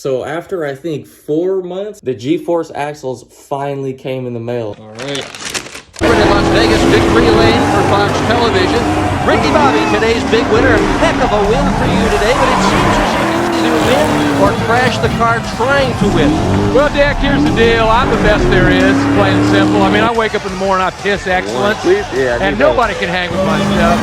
So after I think 4 months, the G-Force axles finally came in the mail. All right. In Las Vegas, victory lane for Fox Television. Ricky Bobby, today's big winner. Heck of a win for you today, but it seems as if you either win or crash the car trying to win. Well, Dak, here's the deal. I'm the best there is, plain and simple. I mean, I wake up in the morning, I piss excellence, and nobody can hang with my stuff.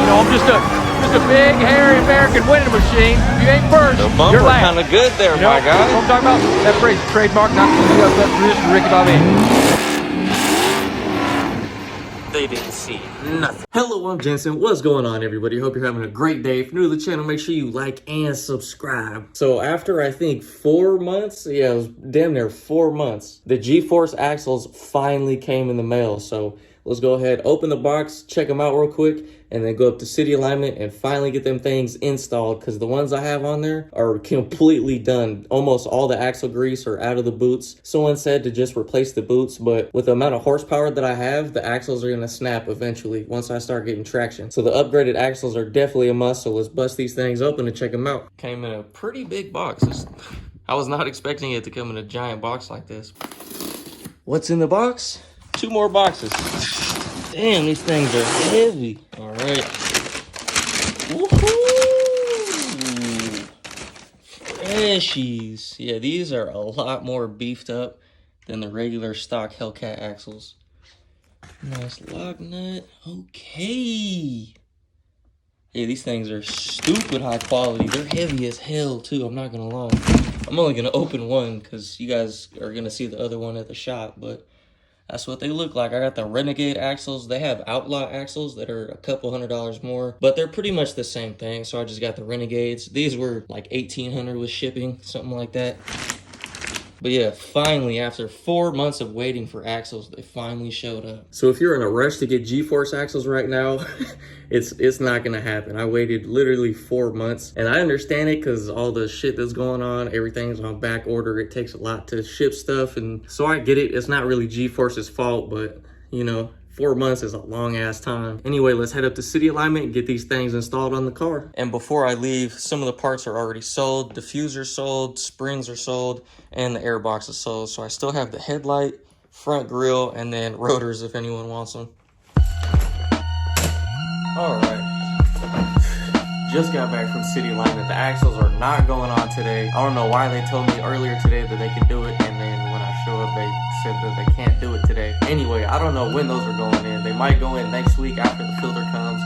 I'm just a big, hairy American winning machine. If you ain't first, The bumper you're last. kind of good there, my guy. What I'm talking about? That phrase, trademark, not produced for Ricky Bobby. They didn't see nothing. Hello, I'm Jensen. What's going on, everybody? Hope you're having a great day. If you're new to the channel, make sure you like and subscribe. So after I think 4 months, yeah, it was damn near 4 months, the G-Force axles finally came in the mail. So let's go ahead, open the box, check them out real quick, and then go up to City Alignment and finally get them things installed, because the ones I have on there are completely done. Almost all the axle grease are out of the boots. Someone said to just replace the boots, but with the amount of horsepower that I have, the axles are going to snap eventually once I start getting traction. So the upgraded axles are definitely a must, so let's bust these things open and check them out. Came in a pretty big box. I was not expecting it to come in a giant box like this. What's in the box? 2 more boxes. Damn, these things are heavy. All right. Woohoo! Freshies. Yeah, these are a lot more beefed up than the regular stock Hellcat axles. Nice lock nut. Okay. Yeah, these things are stupid high quality. They're heavy as hell, too. I'm not gonna lie. I'm only gonna open one because you guys are gonna see the other one at the shop, but that's what they look like. I got the Renegade axles. They have Outlaw axles that are a couple $100 more, but they're pretty much the same thing. So I just got the Renegades. These were like $1,800 with shipping, something like that. But yeah, finally, after 4 months of waiting for axles, they finally showed up. So if you're in a rush to get G-Force axles right now, it's not gonna happen. I waited literally 4 months, and I understand it because all the shit that's going on, everything's on back order. It takes a lot to ship stuff, and so I get it. It's not really G-Force's fault, but you know, 4 months is a long ass time. Anyway, let's head up to City Alignment and get these things installed on the car. And before I leave, some of the parts are already sold. Diffusers sold, springs are sold, and the air box is sold. So I still have the headlight, front grille, and then rotors if anyone wants them. All right. Just got back from City Alignment. The axles are not going on today. I don't know why they told me earlier today that they could do it, and then when I show up, they said that they can't do it today. Anyway, I don't know when those are going in. They might go in next week after the filter comes.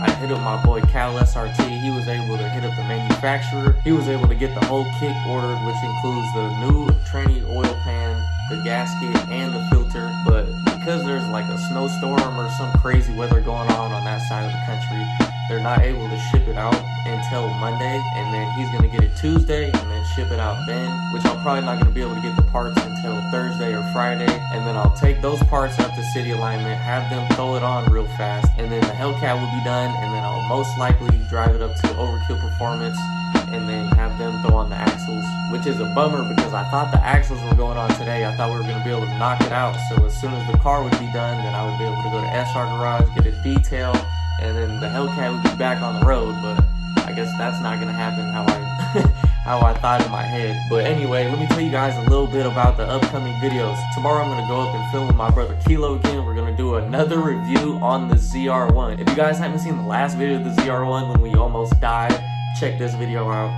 I hit up my boy Cal SRT. He was able to hit up the manufacturer. He was able to get the whole kit ordered, which includes the new tranny oil pan, the gasket, and the filter. But because there's like a snowstorm or some crazy weather going on that side of the country, they're not able to ship it out until Monday, and then he's gonna get it Tuesday and then ship it out then, which I'm probably not gonna be able to get the parts until Thursday or Friday. And then I'll take those parts up to City Alignment, have them throw it on real fast, and then the Hellcat will be done, and then I'll most likely drive it up to Overkill Performance and then have them throw on the axles, which is a bummer because I thought the axles were going on today. I thought we were gonna be able to knock it out, so as soon as the car would be done, then I would be able to go to SR Garage, get a detail, and then the Hellcat would be back on the road. But I guess that's not gonna happen how I thought in my head. But anyway, let me tell you guys a little bit about the upcoming videos. Tomorrow I'm gonna go up and film with my brother Kilo again. We're gonna do another review on the ZR1. If you guys haven't seen the last video of the ZR1 when we almost died, check this video out.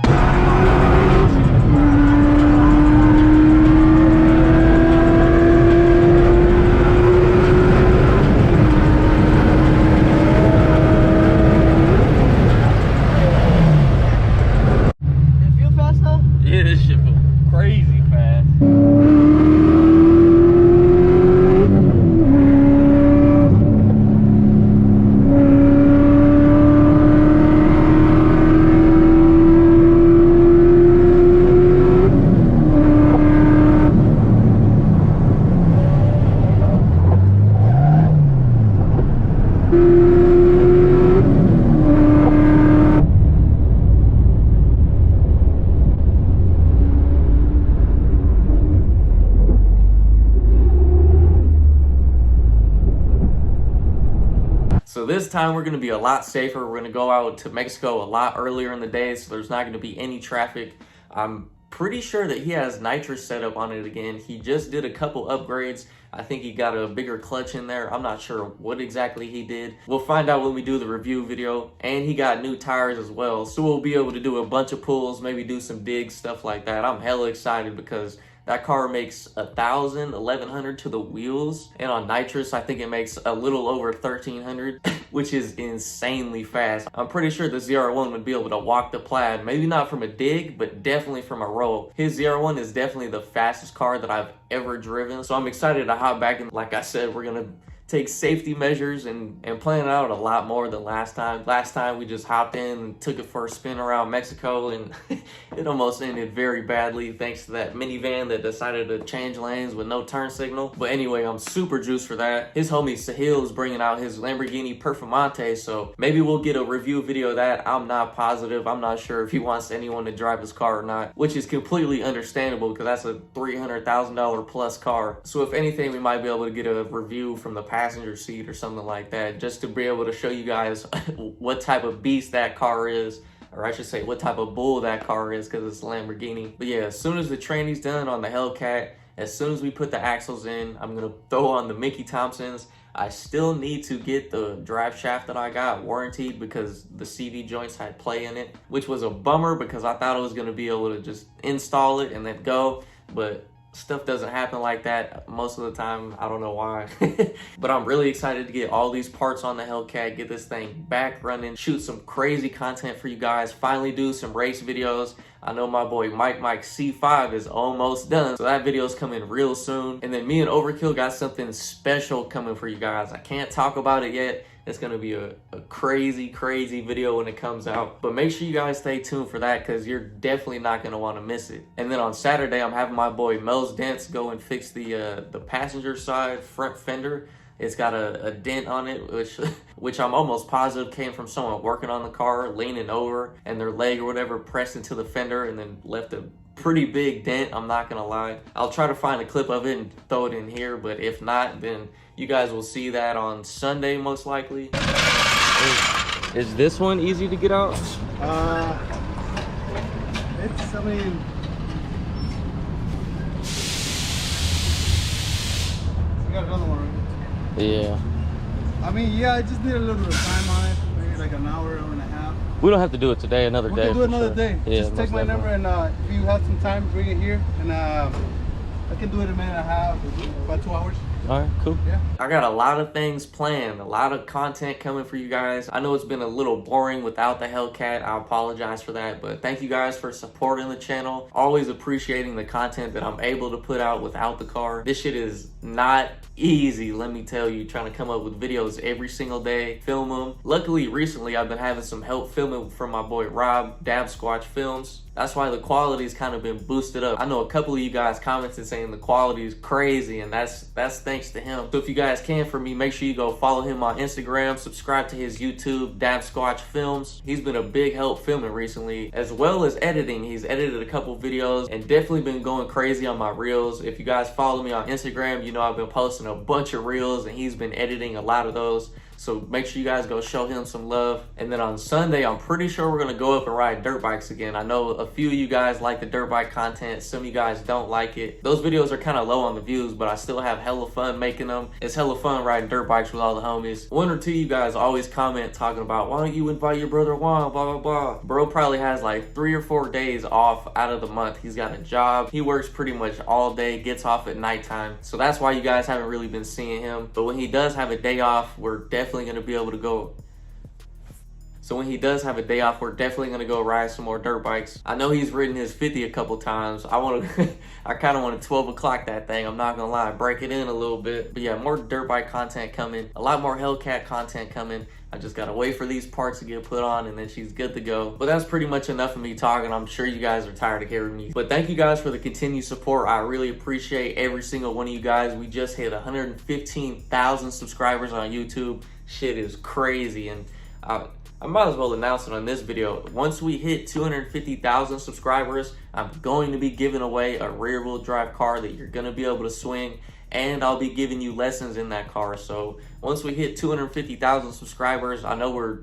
Yeah, this shit feels crazy fast. So this time we're gonna be a lot safer. We're gonna go out to Mexico a lot earlier in the day, so there's not gonna be any traffic. I'm pretty sure that he has nitrous setup on it again. He just did a couple upgrades. I think he got a bigger clutch in there. I'm not sure what exactly he did. We'll find out when we do the review video. And he got new tires as well. So we'll be able to do a bunch of pulls, maybe do some digs, stuff like that. I'm hella excited because that car makes 1,100 to the wheels, and on nitrous, I think it makes a little over 1,300, which is insanely fast. I'm pretty sure the ZR1 would be able to walk the Plaid, maybe not from a dig, but definitely from a roll. His ZR1 is definitely the fastest car that I've ever driven, so I'm excited to hop back, and like I said, we're gonna take safety measures and plan it out a lot more than last time. Last time we just hopped in and took it for a spin around Mexico, and it almost ended very badly thanks to that minivan that decided to change lanes with no turn signal. But anyway, I'm super juiced for that. His homie Sahil is bringing out his Lamborghini Performante, so maybe we'll get a review video of that. I'm not positive. I'm not sure if he wants anyone to drive his car or not, which is completely understandable because that's a $300,000 plus car. So if anything, we might be able to get a review from the passenger seat or something like that, just to be able to show you guys what type of beast that car is, or I should say what type of bull that car is, because it's a Lamborghini. But yeah, as soon as the training's done on the Hellcat, as soon as we put the axles in, I'm gonna throw on the Mickey Thompsons. I still need to get the drive shaft that I got warranted because the CV joints had play in it, which was a bummer because I thought I was gonna be able to just install it and then go, but stuff doesn't happen like that most of the time. I don't know why. But I'm really excited to get all these parts on the Hellcat, get this thing back running, shoot some crazy content for you guys, finally do some race videos. I know my boy Mike C5 is almost done, so that video is coming real soon. And then me and Overkill got something special coming for you guys. I can't talk about it yet. It's gonna be a crazy video when it comes out. But make sure you guys stay tuned for that because you're definitely not gonna wanna miss it. And then on Saturday, I'm having my boy Mel's Dents go and fix the passenger side front fender. It's got a dent on it, which I'm almost positive came from someone working on the car, leaning over, and their leg or whatever pressed into the fender and then left a pretty big dent, I'm not gonna lie. I'll try to find a clip of it and throw it in here, but if not, then you guys will see that on Sunday most likely. Is this one easy to get out? It's, I mean, we got another one, right? Yeah. I mean, yeah, I just need a little bit of time on it, maybe like an hour and a half. We don't have to do it today, another day. We can do it another day. Yeah, just take my number and if you have some time, bring it here, and I can do it in a minute and a half, about 2 hours. All right, cool. Yeah. I got a lot of things planned, a lot of content coming for you guys. I know it's been a little boring without the Hellcat. I apologize for that, but thank you guys for supporting the channel. Always appreciating the content that I'm able to put out without the car. This shit is not easy, let me tell you, trying to come up with videos every single day, film them. Luckily, recently, I've been having some help filming from my boy Rob, Dab Squatch Films. That's why the quality's kind of been boosted up. I know a couple of you guys commented saying the quality is crazy, and that's thanks to him. So if you guys can, for me, make sure you go follow him on Instagram, subscribe to his YouTube, Dab Squatch Films. He's been a big help filming recently, as well as editing. He's edited a couple videos and definitely been going crazy on my reels. If you guys follow me on Instagram, you know I've been posting a bunch of reels and he's been editing a lot of those. So make sure you guys go show him some love. And then on Sunday, I'm pretty sure we're gonna go up and ride dirt bikes again. I know a few of you guys like the dirt bike content. Some of you guys don't like it. Those videos are kind of low on the views, but I still have hella fun making them. It's hella fun riding dirt bikes with all the homies. One or two of you guys always comment talking about, why don't you invite your brother Juan, blah, blah, blah. Bro probably has like 3 or 4 days off out of the month. He's got a job. He works pretty much all day, gets off at nighttime. So that's why you guys haven't really been seeing him. But when he does have a day off, we're definitely gonna be able to go. So when he does have a day off, we're definitely gonna go ride some more dirt bikes. I know he's ridden his 50 a couple times. I kind of want to 12 o'clock that thing. I'm not gonna lie, break it in a little bit. But yeah, more dirt bike content coming. A lot more Hellcat content coming. I just gotta wait for these parts to get put on and then she's good to go. But that's pretty much enough of me talking. I'm sure you guys are tired of hearing me. But thank you guys for the continued support. I really appreciate every single one of you guys. We just hit 115,000 subscribers on YouTube. Shit is crazy, and I might as well announce it on this video. Once we hit 250,000 subscribers, I'm going to be giving away a rear wheel drive car that you're gonna be able to swing, and I'll be giving you lessons in that car. So once we hit 250,000 subscribers, I know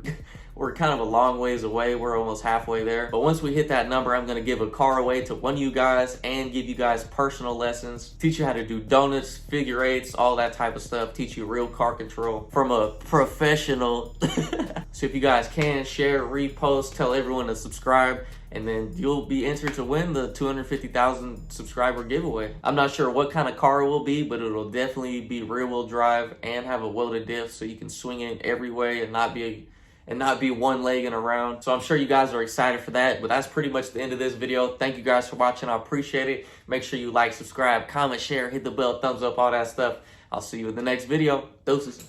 we're kind of a long ways away. We're almost halfway there. But once we hit that number, I'm going to give a car away to one of you guys and give you guys personal lessons, teach you how to do donuts, figure eights, all that type of stuff, teach you real car control from a professional. So if you guys can, share, repost, tell everyone to subscribe, and then you'll be entered to win the 250,000 subscriber giveaway. I'm not sure what kind of car it will be, but it'll definitely be rear-wheel drive and have a welded diff, so you can swing it every way and not be one-legging around. So I'm sure you guys are excited for that, but that's pretty much the end of this video. Thank you guys for watching. I appreciate it. Make sure you like, subscribe, comment, share, hit the bell, thumbs up, all that stuff. I'll see you in the next video. Deuces.